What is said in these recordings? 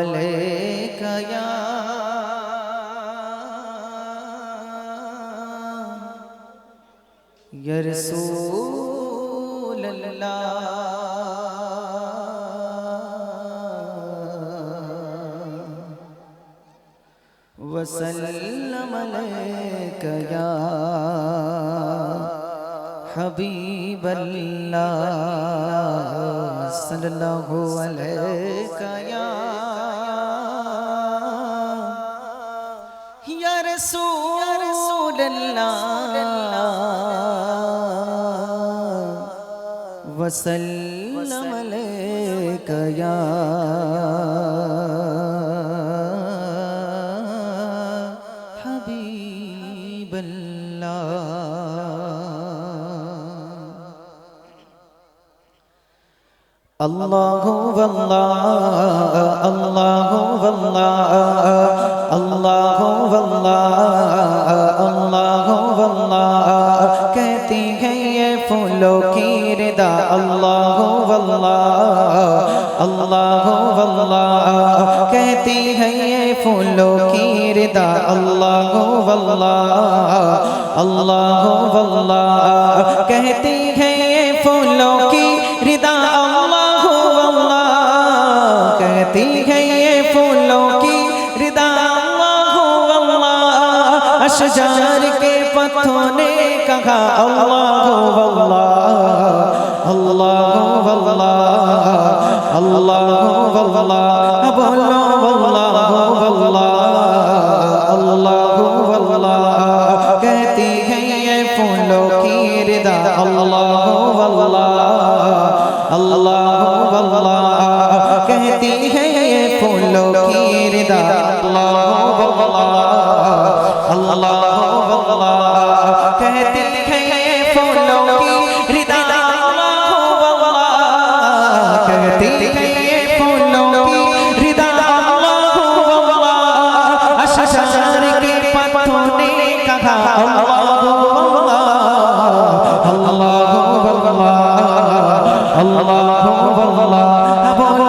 अलैका या रसूल अल्लाह वसल्लम अलैका या हबीब अल्लाह सल्लल्लाहु अलैका या रसूल अल्लाह वसल्लम अलैका या हबीब अल्लाह। अल्लाहु वल्लाह अल्लाहु वल्लाह अल्लाहु वल्लाह अल्लाहु वल्लाह कहती है ये फूलों की रिदा। अल्लाहु वल्लाह अल्लाहु वल्लाह कहती है ये फूलों की रिदा। अल्लाहु वल्लाह अल्लाहु वल्लाह कहती है ये फूलों की रिदा। कहती है ये फूलों की रिदा। अल्लाहु वल्लाह अशजार के पत्तों ने कहा अल्लाहु वल्लाह अल्लाहु वल्लाह अल्लाहु वल्लाह बोलो अल्लाहु वल्लाह अल्लाहु वल्लाह कहती है ये फूलों की रिदा। अल्लाहु वल्लाह अल्लाहु वल्लाह कहती है ये फूलों की रिदा। अल्लाहु वल्लाह अल्लाहु वल्लाह कहती है ये फूलों की रिदा। अल्लाहु वल्लाह कहती है ये फूलों की रिदा। अल्लाहु वल्लाह अशजार के पत्तों ने कहा अल्लाहु वल्लाह अल्लाहु वल्लाह अल्लाहु वल्लाह बोलो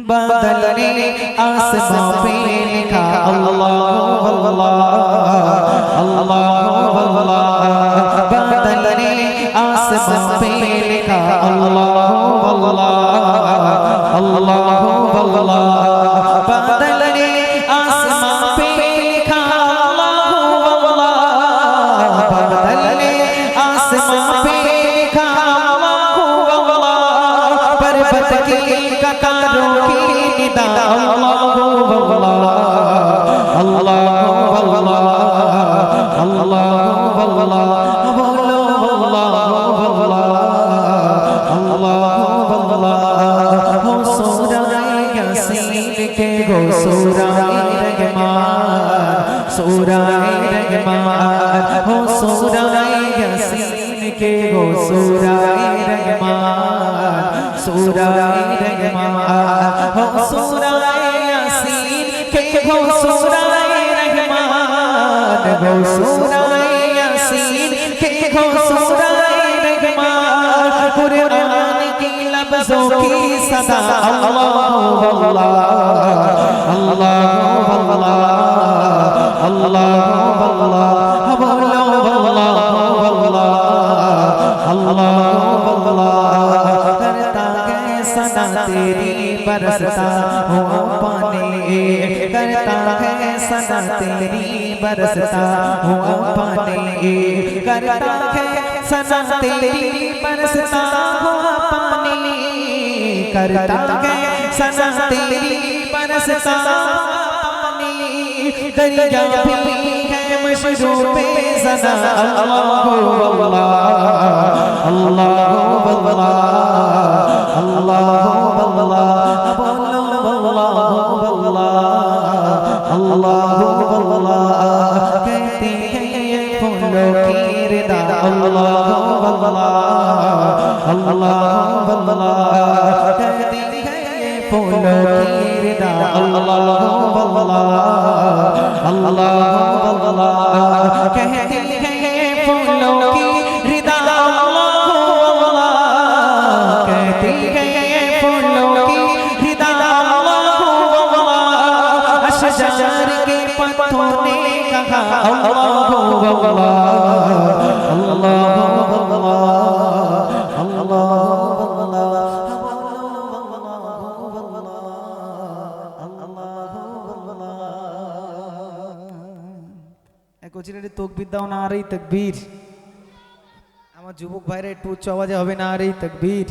बादल ने आसमां पे लिखा अल्लाहु वल्लाह अल्लाहु वल्लाह बादल ने आसमां पे लिखा अल्लाहु वल्लाह अल्लाहु वल्लाह बादल ने आसमां पे लिखा अल्लाहु वल्लाह बादल ने आसमां पे लिखा अल्लाहु वल्लाह पर्वत की कतारों की निदा। अल्लाहु वल्लाह अल्लाहु वल्लाह अल्लाहु वल्लाह बोलो अल्लाहु वल्लाह अल्लाहु वल्लाह हो सूरह यासीन के गो सूरह रहमान सूरह रहमान हो सूरह यासीन के गो सूरह रहमान सूरह रहमान हो सूरह यासीन के गो सूरह रहमान गो सूरह यासीन के गो सूरह रहमान कुरान की लफ्जों की सदा। अल्लाहु वल्लाह अल्लाहु वल्लाह अल्लाहु वल्लाह बोलो अल्लाहु वल्लाह अल्लाहु वल्लाह करता है सदा तेरी बरसता हुआ पानी करता है सदा तेरी बरसता हुआ पानी करता है सदा तेरी बरसता हुआ पानी करता है सदा तेरी बरसता पानी दरिया भी है मशरूब सदा। अल्लाहु वल्लाह अल्लाहु वल्लाह अल्लाहु वल्लाह बोलो अल्लाहु वल्लाह अल्लाहु वल्लाह कहती है ये फूलों की रिदा। अल्लाहु वल्लाह अल्लाहु वल्लाह कहती है ये फूलों की रिदा। अल्लाहु वल्लाह अल्लाहु वल्लाह कहती है ये फूलों की पत्थर ने कहा अल्लाह तकबीर दाओ नारे तकबीर আমার যুবক ভাইরা একটু উচ্চ আওয়াজে হবে নারে তকবীর